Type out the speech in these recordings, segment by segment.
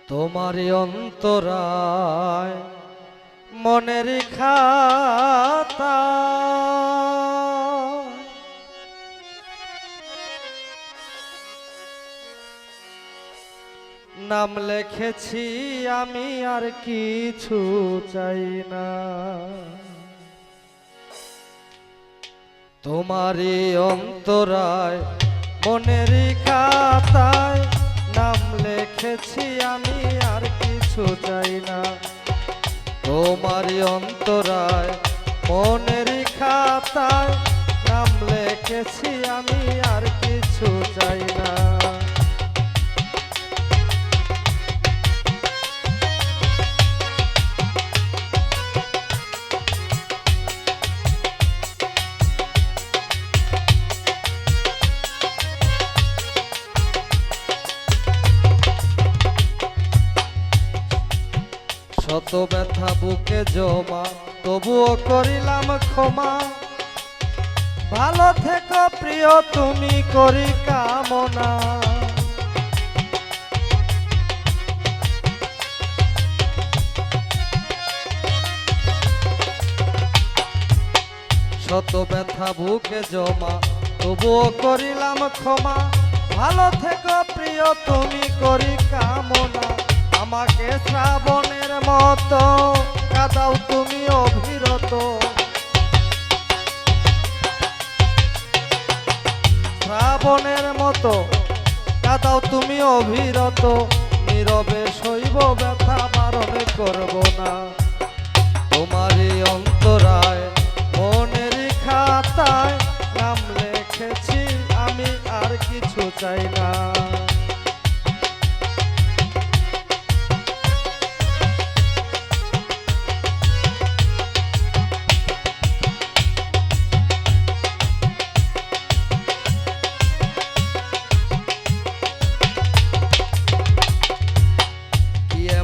তোমারই অন্তরায় মনের খাতা নাম লিখেছি আমি আর কিছু চাই না। তোমারই অন্তরায় মনের খাতায় নাম লিখেছি আমি আর কিছু চাই না। তোমারই অন্তরায় মনের খাতায় নাম লিখেছি আমি আর কিছু চাই না। শত ব্যথা বুকে জমা তবুও করিলাম ক্ষমা। ভালো থেকো প্রিয় তুমি করি কামনা। শত ব্যথা বুকে জমা তবুও করিলাম ক্ষমা। ভালো থেকো প্রিয় তুমি করি কামনা। আমাকে শ্রাবণের মতো কাঁদাও তুমি অবিরত। শ্রাবণের মতো কাঁদাও তুমি অবিরত। নীরবে সইব ব্যথা বারণ করব না। তোমারই অন্তরায় মনের খাতায় নাম লিখেছি আমি আর কিছু চাই না।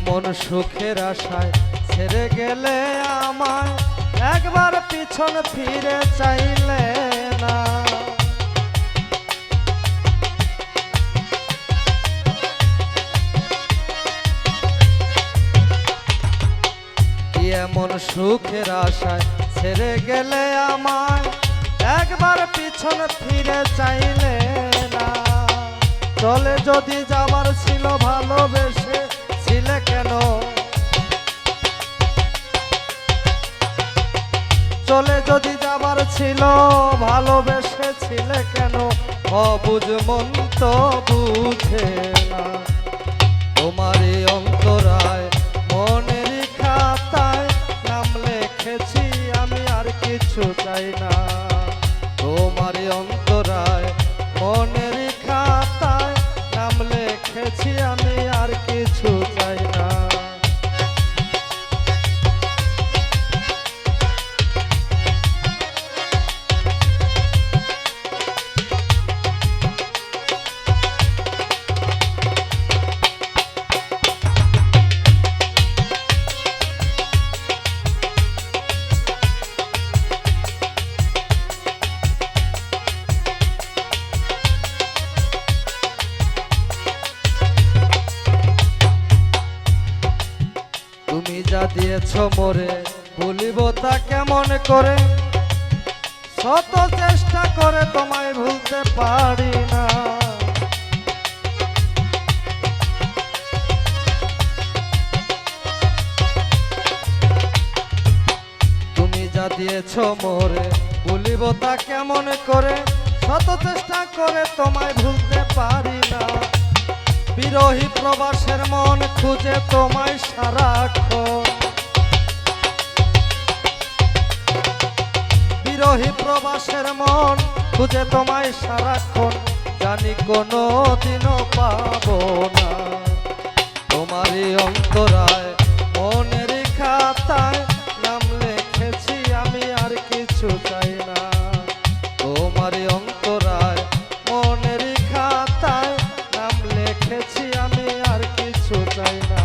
মন সুখের আশায় ছেড়ে গেলে আমায় একবার পিছন ফিরে চাইলে না। এমন সুখের আশায় ছেড়ে গেলে আমায় একবার পিছন ফিরে চাইলে না। চলে যদি যাবার ছিল ভালোবেসে ছিলে কেন? চলে যদি যাবার ছিল ভালোবেসে ছিলে কেন? অবুঝ মন তো বুঝে না। তোমারই অন্তরায় মনের খাতায় নাম লিখেছি আমি আর কিছু চাই না। তোমারই অন্তরায় মনের খাতায় নাম লিখেছি আমি আর কিছু চাই না। তুমি যা দিয়েছ মোরে ভুলিব তা কেমন করে? শত চেষ্টা করে তোমায় ভুলতে পারি না। তুমি যা দিয়েছ মোরে ভুলিব তা কেমন করে? শত চেষ্টা করে তোমায় ভুলতে পারি না। বিরহী প্রবাসের মন খুঁজে তোমায় সারাক্ষণ। বিরহী প্রবাসের মন খুঁজে তোমায় সারাক্ষণ। জানি কোনো দিনও পাবো না। তোমারই অন্তরায় মনের খাতায় নাম লিখেছি আমি আর কিছু চাই না। তোমারই অন্তরায় মনের খাতায় নাম লিখেছি আমি আর কিছু চাই না।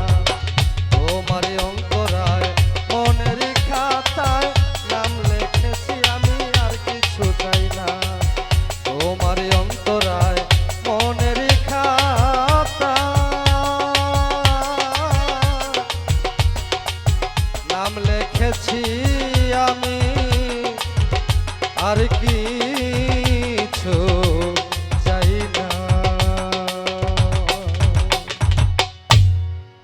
তোমারই অন্তরায় মনের খাতায় নাম লিখেছি আমি আর কিছু চাই না। তোমারই অন্তরায় মনের খাতায় নাম লিখেছি আমি আর কি